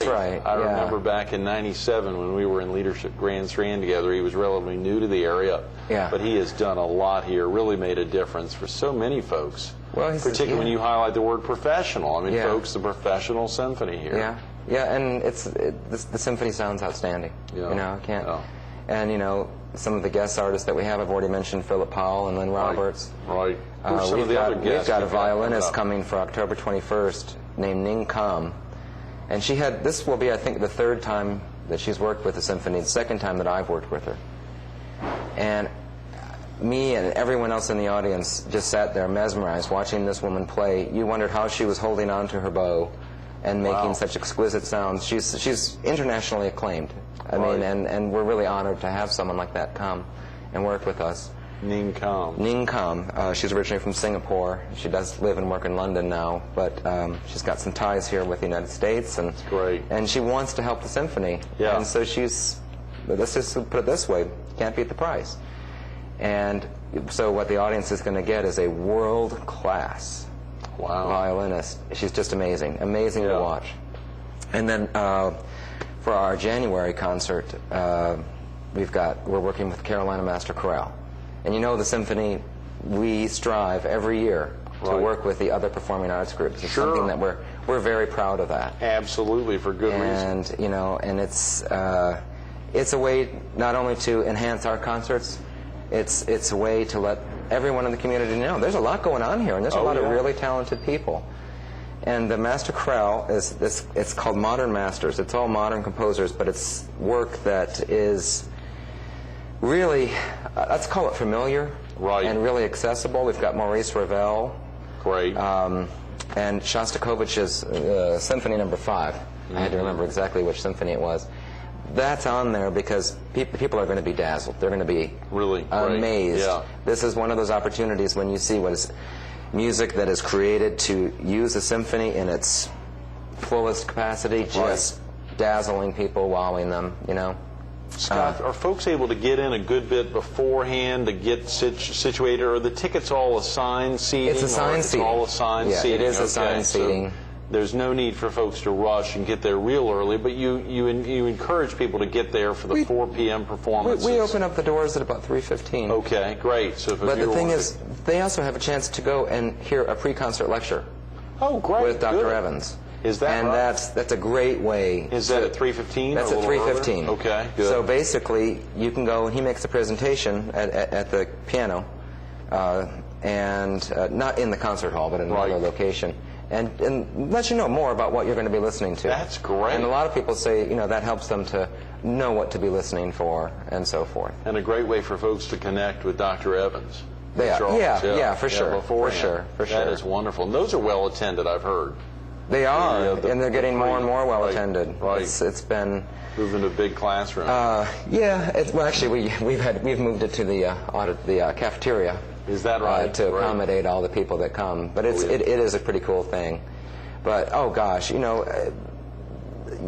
right. I remember back in '97 when we were in Leadership Grand Strand together. He was relatively new to the area, but he has done a lot here. Really made a difference for so many folks. Well, particularly when you highlight the word professional. I mean, folks, the professional symphony here. Yeah, and the symphony sounds outstanding. You know, I can't. And you know, some of the guest artists that we have, I've already mentioned Philip Powell and Lynn Roberts. Right. We've got a violinist coming for October 21st named Ning Kam, and this will be, I think, the third time that she's worked with the symphony, the second time that I've worked with her. And me and everyone else in the audience just sat there mesmerized watching this woman play. You wondered how she was holding on to her bow and making such exquisite sounds. She's internationally acclaimed. I mean, and we're really honored to have someone like that come and work with us. Ning Kam. Ning Kam. She's originally from Singapore. She does live and work in London now, but she's got some ties here with the United States, and and she wants to help the symphony. And so let's just put it this way, can't beat the price. And so what the audience is going to get is a world-class violinist. She's just amazing to watch. And then for our January concert, we're working with Carolina Master Chorale. And you know, the symphony, we strive every year to work with the other performing arts groups. It's something that we're very proud of that. Absolutely, for good reason. And you know, and it's a way not only to enhance our concerts, it's a way to let everyone in the community know there's a lot going on here, and there's a lot of really talented people. And the Master Chorale it's called Modern Masters. It's all modern composers, but it's work that is really, let's call it familiar and really accessible. We've got Maurice Ravel, and Shostakovich's Symphony No. 5. I had to remember exactly which symphony it was. That's on there because people are going to be dazzled. They're going to be really amazed. This is one of those opportunities when you see what is music that is created to use a symphony in its fullest capacity, just dazzling people, wowing them, you know. Scott, are folks able to get in a good bit beforehand to get situated, or are the tickets all assigned seating? It's assigned seating. All assigned seating. It is assigned seating. So there's no need for folks to rush and get there real early, but you encourage people to get there for the 4 p.m. performances. We open up the doors at about 3:15. Okay, great. So but the thing is, they also have a chance to go and hear a pre-concert lecture. Oh, great. With Dr. Evans. Is that and that's a great way. Is that at 3:15? That's at 3:15. Okay, good. So basically, you can go and he makes a presentation at the piano, and not in the concert hall, but in another location, and let you know more about what you're going to be listening to. That's great. And a lot of people say, you know, that helps them to know what to be listening for and so forth. And a great way for folks to connect with Dr. Evans. Yeah, for sure. For sure. That is wonderful. And those are well attended, I've heard. They are, and they're getting more and more well attended. It's been moving to a big classroom. Well, actually, we've moved it to the cafeteria. Is that right? To accommodate all the people that come. But it is a pretty cool thing. But oh gosh, you know,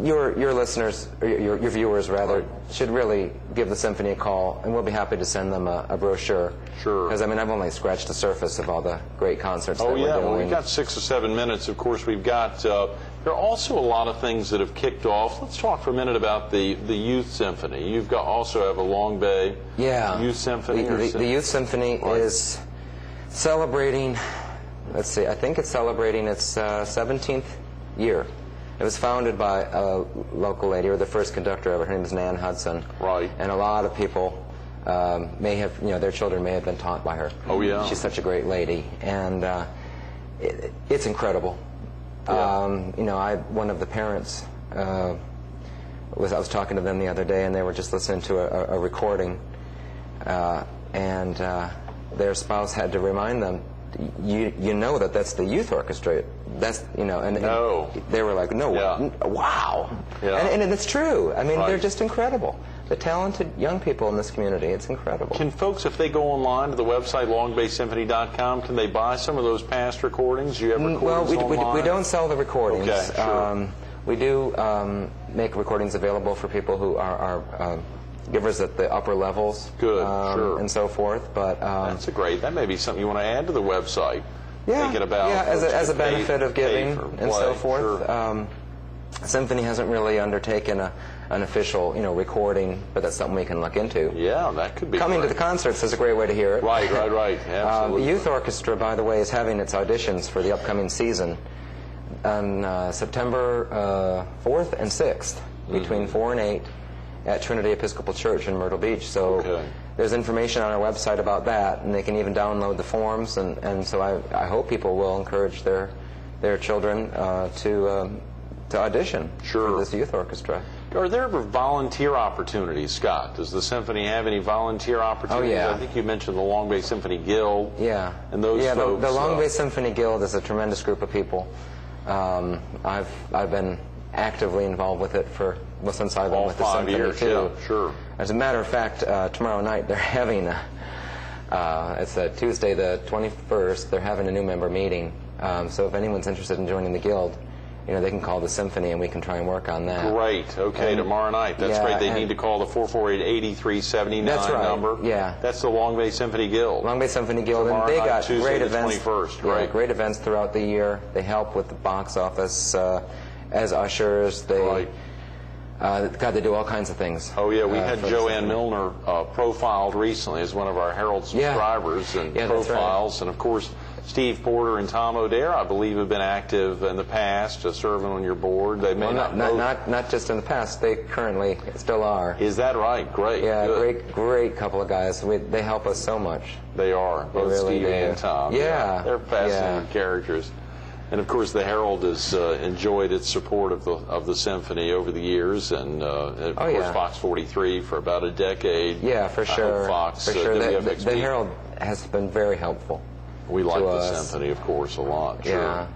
your listeners, or your viewers rather, should really give the symphony a call, and we'll be happy to send them a brochure. Sure. Because I mean, I've only scratched the surface of all the great concerts that we're doing. Well, we've got 6 or 7 minutes. Of course, we've got. There are also a lot of things that have kicked off. Let's talk for a minute about the youth symphony. You've also have a Long Bay youth symphony. The youth symphony is celebrating. Let's see. I think it's celebrating its 17th year. It was founded by a local lady, or the first conductor of it. Her name is Nan Hudson. Right. And a lot of people may have, you know, their children may have been taught by her. Oh, yeah. She's such a great lady, and it's incredible. Yeah. You know, one of the parents I was talking to them the other day, and they were just listening to a recording, and their spouse had to remind them, you know that's the youth orchestra. That's, you know, and they were like, wow. And it's true. I mean, they're just incredible. The talented young people in this community, it's incredible. Can folks, if they go online to the website longbaysymphony.com, can they buy some of those past recordings? Do you have recordings online? We don't sell the recordings. Okay, sure. We do make recordings available for people who are givers at the upper levels. Good, sure. And so forth. But that may be something you want to add to the website. Yeah, thinking about as a benefit of giving and so forth. Sure. Symphony hasn't really undertaken an official, recording, but that's something we can look into. Yeah, that could be Coming great. to the concerts is a great way to hear it. Right. Absolutely. The youth orchestra, by the way, is having its auditions for the upcoming season on September 4th and 6th, between 4 and 8, at Trinity Episcopal Church in Myrtle Beach. So there's information on our website about that, and they can even download the forms. And so I hope people will encourage their children to audition for this youth orchestra. Are there ever volunteer opportunities, Scott? Does the Symphony have any volunteer opportunities? Oh, yeah. I think you mentioned the Long Bay Symphony Guild. Yeah. And those folks. The Long Bay Symphony Guild is a tremendous group of people. I've been actively involved with it since I've been with the Symphony years, too. Yeah, sure. As a matter of fact, tomorrow night they're having it's Tuesday the 21st. They're having a new member meeting. So if anyone's interested in joining the guild, they can call the Symphony and we can try and work on that. Great. Okay, tomorrow night. That's great. They need to call the 448-8379 number. Yeah. That's the Long Bay Symphony Guild. Long Bay Symphony Guild, tomorrow and they night, got Tuesday great the events. 21st, right? Great events throughout the year. They help with the box office as ushers. They they do all kinds of things. Oh yeah, we had Joanne Milner profiled recently as one of our Herald subscribers and profiles, and of course Steve Porter and Tom O'Dare, I believe, have been active in the past, serving on your board. They may not just in the past. They currently still are. Is that right? Great. Yeah, great couple of guys. They help us so much. They are, both really Steve and Tom. Yeah, they're fascinating characters. And of course, the Herald has enjoyed its support of the Symphony over the years, and of course, Fox 43 for about a decade. Yeah, for sure. Fox, for sure. The Herald has been very helpful. We like the Symphony, of course, a lot. Sure. Yeah.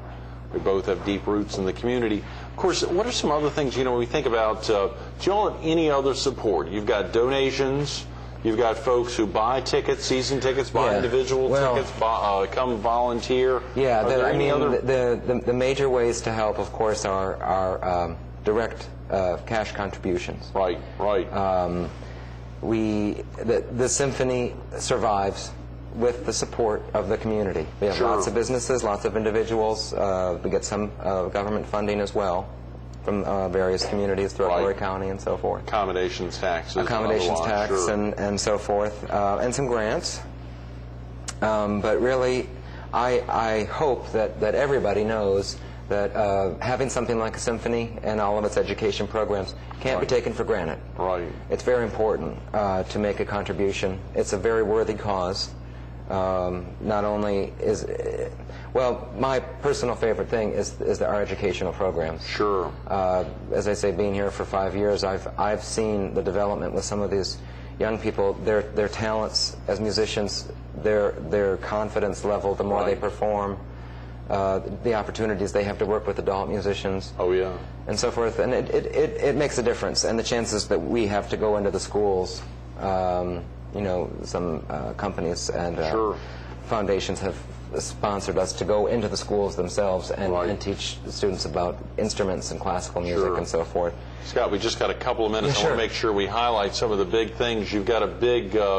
We both have deep roots in the community. Of course, what are some other things, when we think about, do you all have any other support? You've got donations, you've got folks who buy tickets, season tickets, buy individual tickets, come volunteer. Yeah, the major ways to help, of course, are direct cash contributions. Right. The Symphony survives with the support of the community. We have lots of businesses, lots of individuals. We get some government funding as well from various communities throughout Horry County and so forth. Accommodations taxes. And so forth, and some grants. But really, I hope that everybody knows that having something like a Symphony and all of its education programs can't be taken for granted. Right. It's very important to make a contribution. It's a very worthy cause. Not only my personal favorite thing is our educational programs. Sure. As I say, being here for 5 years, I've seen the development with some of these young people, their talents as musicians, their confidence level, the more they perform, the opportunities they have to work with adult musicians. Oh yeah. And so forth, and it makes a difference. And the chances that we have to go into the schools. Some companies and foundations have sponsored us to go into the schools themselves and teach the students about instruments and classical music and so forth. Scott, we just got a couple of minutes. I want to make sure we highlight some of the big things. You've got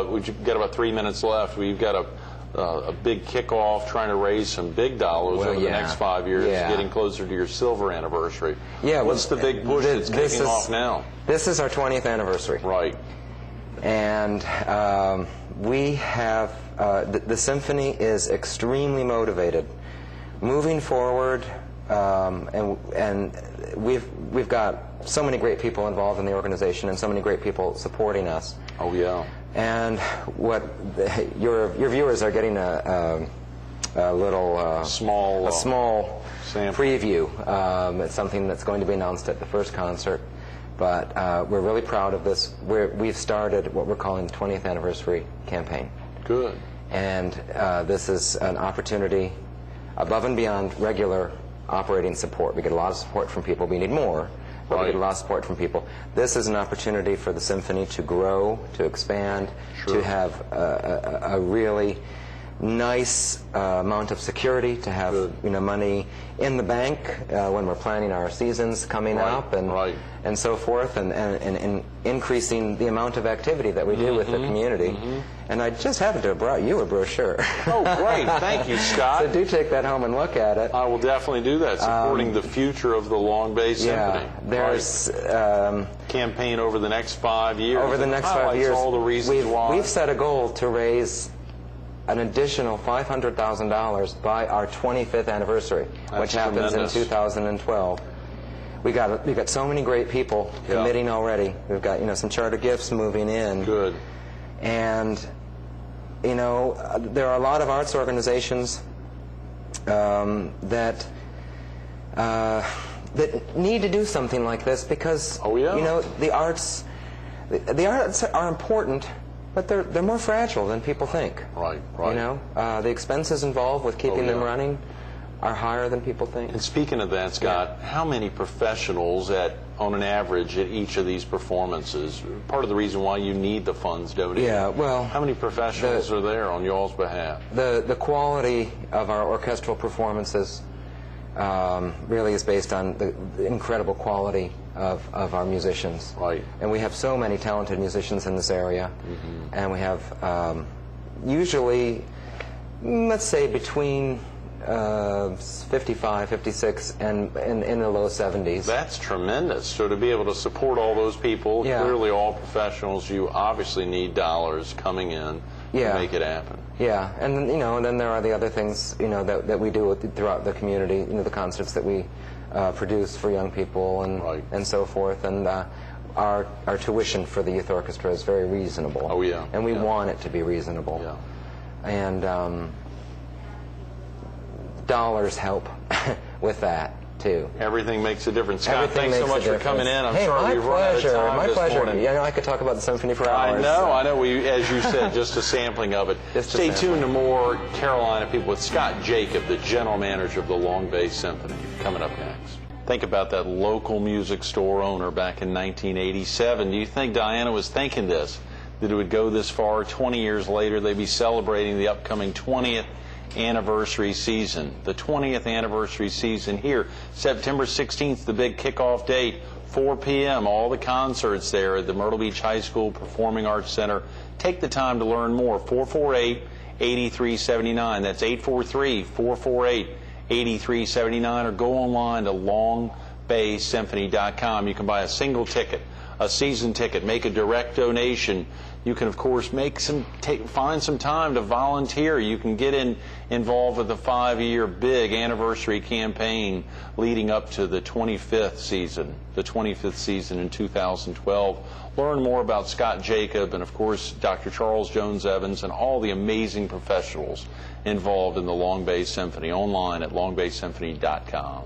we've got about 3 minutes left. We've got a big kickoff trying to raise some big dollars over the next 5 years, getting closer to your silver anniversary. Yeah, what's the big push that's kicking off now? This is our 20th anniversary. Right. And we have the Symphony is extremely motivated moving forward, and we've got so many great people involved in the organization and so many great people supporting us. Oh yeah. And what your viewers are getting a little small sample preview. It's something that's going to be announced at the first concert. But we're really proud of this. We've started what we're calling the 20th anniversary campaign. Good. And this is an opportunity above and beyond regular operating support. We get a lot of support from people. We need more, but we get a lot of support from people. This is an opportunity for the Symphony to grow, to expand, to have a really nice amount of security to have money in the bank when we're planning our seasons coming up and so forth, and increasing the amount of activity that we do with the community. And I just happened to have brought you a brochure. Oh, great. Thank you, Scott. So do take that home and look at it. I will definitely do that, supporting the future of the Long Bay Symphony. Yeah, there's campaign over the next 5 years. Over the next 5 years, all the reasons why. We've set a goal to raise an additional $500,000 by our 25th anniversary, which happens in 2012. We got so many great people committing already. We've got some charter gifts moving in. Good. And there are a lot of arts organizations that need to do something like this because the arts are important. But they're more fragile than people think. Right. The expenses involved with keeping them running are higher than people think. And speaking of that, Scott, how many professionals on an average at each of these performances? Part of the reason why you need the funds donated. Yeah, well, how many professionals are there on y'all's behalf? The quality of our orchestral performances really is based on the incredible quality of our musicians. Right. And we have so many talented musicians in this area. And we have usually, let's say, between 55, 56, and in the low 70s. That's tremendous. So to be able to support all those people, clearly all professionals, you obviously need dollars coming in to make it happen. Yeah, and then there are the other things that we do throughout the community. The concerts that we produce for young people and so forth. And our tuition for the youth orchestra is very reasonable. Oh yeah. And we want it to be reasonable. Yeah. And dollars help with that too. Everything makes a difference. Scott, thanks so much for coming in. I'm sorry we've run out of time my pleasure. morning. I could talk about the symphony for hours. I know. As you said, just a sampling of it. Stay tuned to more Carolina People with Scott Jacob, the general manager of the Long Bay Symphony, coming up next. Think about that local music store owner back in 1987. Do you think Diana was thinking this, that it would go this far? 20 years later, they'd be celebrating the upcoming 20th anniversary season. The 20th anniversary season here, September 16th, the big kickoff date, 4 p.m., all the concerts there at the Myrtle Beach High School Performing Arts Center. Take the time to learn more. 448-8379. That's 843-448-8379, or go online to longbaysymphony.com. You can buy a single ticket, a season ticket, make a direct donation. You can, of course, find some time to volunteer. You can get involved with the 5-year big anniversary campaign leading up to the 25th season in 2012. Learn more about Scott Jacob and, of course, Dr. Charles Jones Evans and all the amazing professionals involved in the Long Bay Symphony online at longbaysymphony.com.